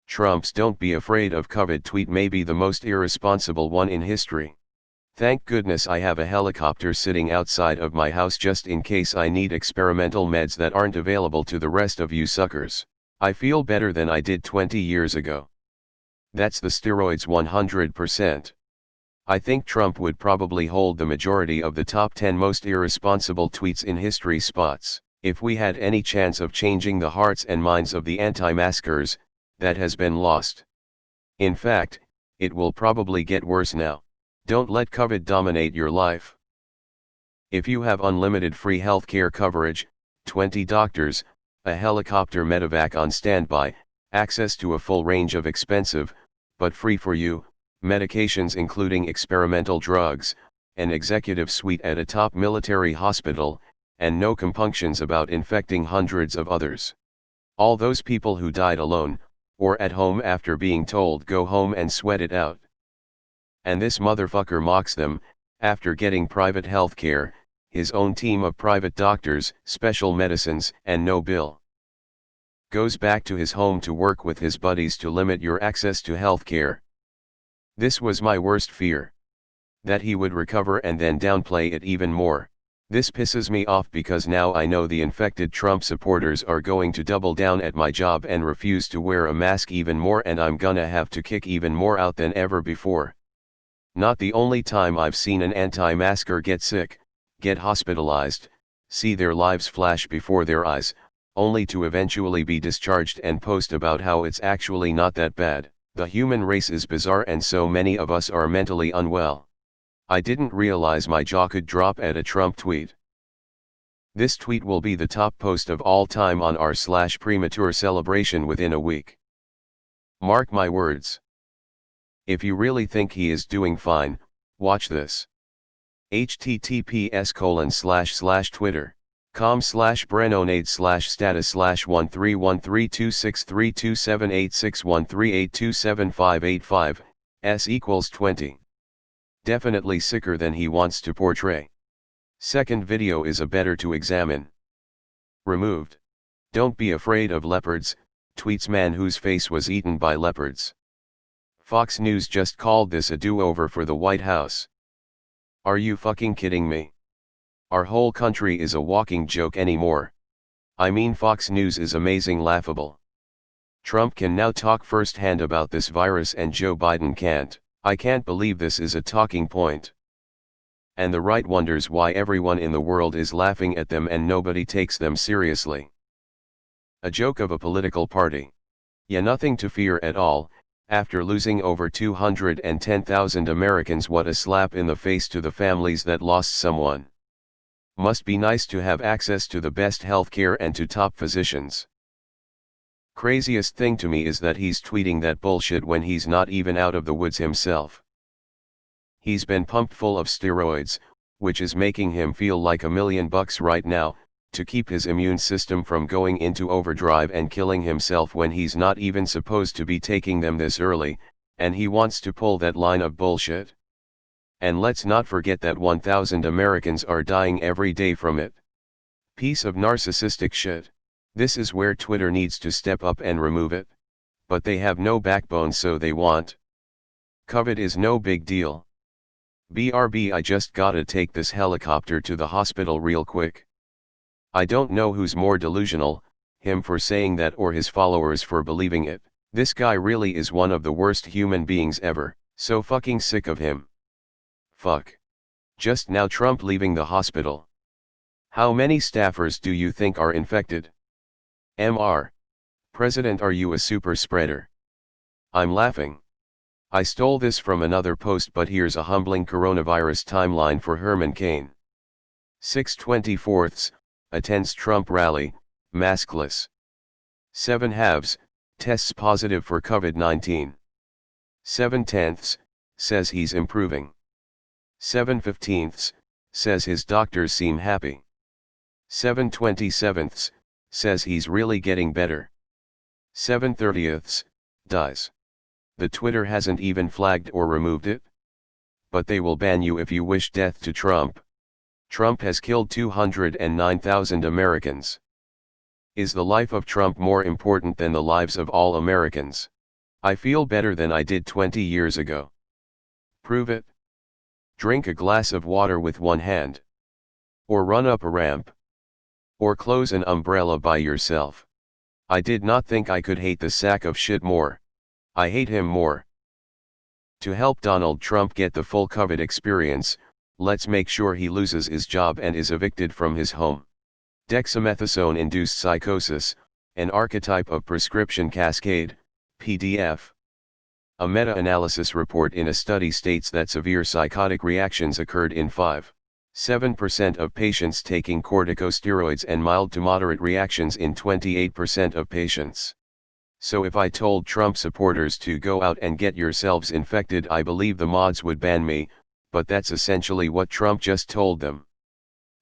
Trump's "Don't be afraid of COVID" tweet may be the most irresponsible one in history. Thank goodness I have a helicopter sitting outside of my house just in case I need experimental meds that aren't available to the rest of you suckers. I feel better than I did 20 years ago. That's the steroids 100%. I think Trump would probably hold the majority of the top 10 most irresponsible tweets in history spots. If we had any chance of changing the hearts and minds of the anti-maskers, that has been lost. In fact, it will probably get worse now. Don't let COVID dominate your life. If you have unlimited free healthcare coverage, 20 doctors, a helicopter medevac on standby, access to a full range of expensive, but free for you, medications including experimental drugs, an executive suite at a top military hospital, and no compunctions about infecting hundreds of others. All those people who died alone, or at home after being told go home and sweat it out. And this motherfucker mocks them, after getting private healthcare, his own team of private doctors, special medicines, and no bill. Goes back to his home to work with his buddies to limit your access to healthcare. This was my worst fear. That he would recover and then downplay it even more. This pisses me off because now I know the infected Trump supporters are going to double down at my job and refuse to wear a mask even more, and I'm gonna have to kick even more out than ever before. Not the only time I've seen an anti-masker get sick, get hospitalized, see their lives flash before their eyes, only to eventually be discharged and post about how it's actually not that bad. The human race is bizarre and so many of us are mentally unwell. I didn't realize my jaw could drop at a Trump tweet. This tweet will be the top post of all time on r/premature celebration within a week. Mark my words. If you really think he is doing fine, watch this. https://brennonade/status/131326327861382782585, s=20. Definitely sicker than he wants to portray. Second video is a better to examine. Removed. Don't be afraid of leopards, tweets man whose face was eaten by leopards. Fox News just called this a do-over for the White House. Are you fucking kidding me? Our whole country is a walking joke anymore. I mean, Fox News is amazing laughable. Trump can now talk firsthand about this virus and Joe Biden can't. I can't believe this is a talking point. And the right wonders why everyone in the world is laughing at them and nobody takes them seriously. A joke of a political party. Yeah, nothing to fear at all. After losing over 210,000 Americans, what a slap in the face to the families that lost someone. Must be nice to have access to the best healthcare and to top physicians. Craziest thing to me is that he's tweeting that bullshit when he's not even out of the woods himself. He's been pumped full of steroids, which is making him feel like $1 million right now, to keep his immune system from going into overdrive and killing himself when he's not even supposed to be taking them this early, and he wants to pull that line of bullshit. And let's not forget that 1,000 Americans are dying every day from it. Piece of narcissistic shit. This is where Twitter needs to step up and remove it. But they have no backbone, so they want. COVID is no big deal. BRB, I just gotta take this helicopter to the hospital real quick. I don't know who's more delusional, him for saying that or his followers for believing it. This guy really is one of the worst human beings ever, so fucking sick of him. Fuck. Just now Trump leaving the hospital. How many staffers do you think are infected? Mr. President, are you a super spreader? I'm laughing. I stole this from another post, but here's a humbling coronavirus timeline for Herman Cain. 6/24, attends Trump rally, maskless. 7/2, tests positive for COVID-19. 7/10, says he's improving. 7/15, says his doctors seem happy. 7/27, says he's really getting better. 7/30, dies. The Twitter hasn't even flagged or removed it. But they will ban you if you wish death to Trump. Trump has killed 209,000 Americans. Is the life of Trump more important than the lives of all Americans? I feel better than I did 20 years ago. Prove it. Drink a glass of water with one hand. Or run up a ramp. Or close an umbrella by yourself. I did not think I could hate the sack of shit more. I hate him more. To help Donald Trump get the full COVID experience, let's make sure he loses his job and is evicted from his home. Dexamethasone-induced psychosis, an archetype of prescription cascade, PDF. A meta-analysis report in a study states that severe psychotic reactions occurred in 5.7% of patients taking corticosteroids and mild to moderate reactions in 28% of patients. So if I told Trump supporters to go out and get yourselves infected, I believe the mods would ban me, but that's essentially what Trump just told them.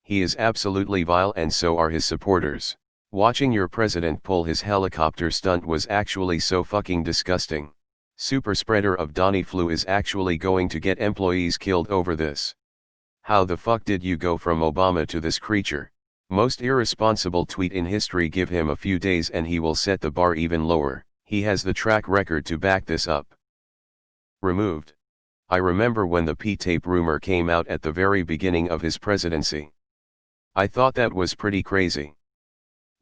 He is absolutely vile, and so are his supporters. Watching your president pull his helicopter stunt was actually so fucking disgusting. Super spreader of Donny flu is actually going to get employees killed over this. How the fuck did you go from Obama to this creature? Most irresponsible tweet in history. Give him a few days and he will set the bar even lower. He has the track record to back this up. Removed. I remember when the P-tape rumor came out at the very beginning of his presidency. I thought that was pretty crazy.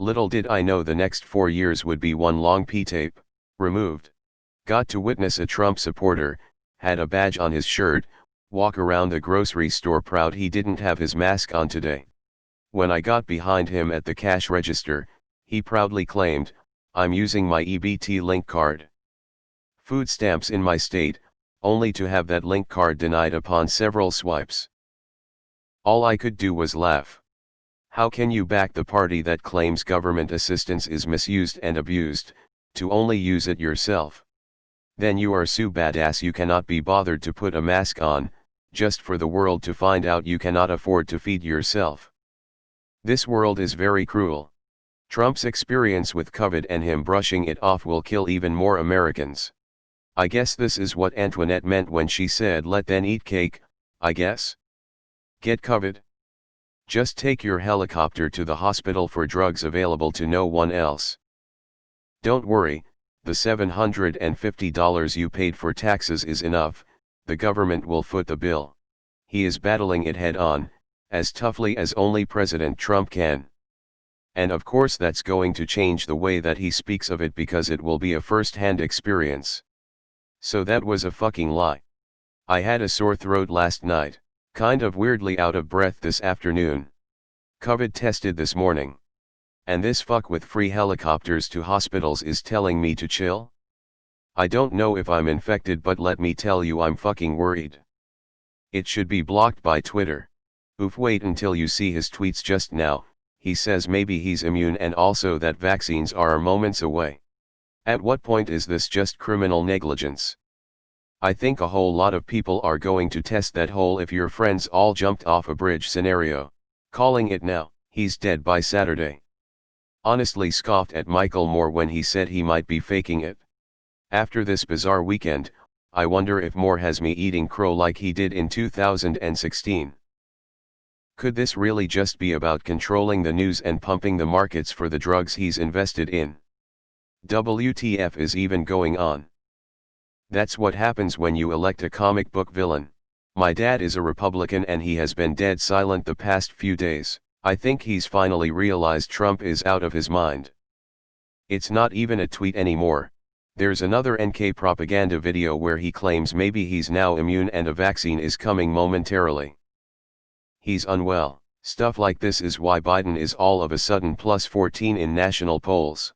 Little did I know the next 4 years would be one long P-tape. Removed. Got to witness a Trump supporter, had a badge on his shirt, walk around the grocery store proud he didn't have his mask on today. When I got behind him at the cash register, he proudly claimed, "I'm using my EBT link card. Food stamps in my state," only to have that link card denied upon several swipes. All I could do was laugh. How can you back the party that claims government assistance is misused and abused, to only use it yourself? Then you are so badass you cannot be bothered to put a mask on, just for the world to find out you cannot afford to feed yourself. This world is very cruel. Trump's experience with COVID and him brushing it off will kill even more Americans. I guess this is what Antoinette meant when she said let them eat cake, I guess. Get COVID? Just take your helicopter to the hospital for drugs available to no one else. Don't worry, the $750 you paid for taxes is enough, the government will foot the bill. He is battling it head on, as toughly as only President Trump can. And of course that's going to change the way that he speaks of it because it will be a first-hand experience. So that was a fucking lie. I had a sore throat last night, kind of weirdly out of breath this afternoon. COVID tested this morning. And this fuck with free helicopters to hospitals is telling me to chill? I don't know if I'm infected, but let me tell you I'm fucking worried. It should be blocked by Twitter. Oof, wait until you see his tweets just now. He says maybe he's immune and also that vaccines are moments away. At what point is this just criminal negligence? I think a whole lot of people are going to test that whole if your friends all jumped off a bridge scenario. Calling it now, he's dead by Saturday. Honestly scoffed at Michael Moore when he said he might be faking it. After this bizarre weekend, I wonder if Moore has me eating crow like he did in 2016. Could this really just be about controlling the news and pumping the markets for the drugs he's invested in? WTF is even going on? That's what happens when you elect a comic book villain. My dad is a Republican and he has been dead silent the past few days. I think he's finally realized Trump is out of his mind. It's not even a tweet anymore. There's another NK propaganda video where he claims maybe he's now immune and a vaccine is coming momentarily. He's unwell. Stuff like this is why Biden is all of a sudden plus 14 in national polls.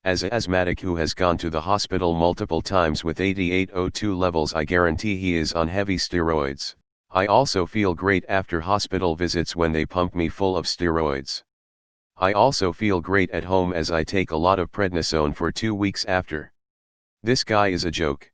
As a asthmatic who has gone to the hospital multiple times with 8802 levels, I guarantee he is on heavy steroids. I also feel great after hospital visits when they pump me full of steroids. I also feel great at home as I take a lot of prednisone for 2 weeks after. This guy is a joke.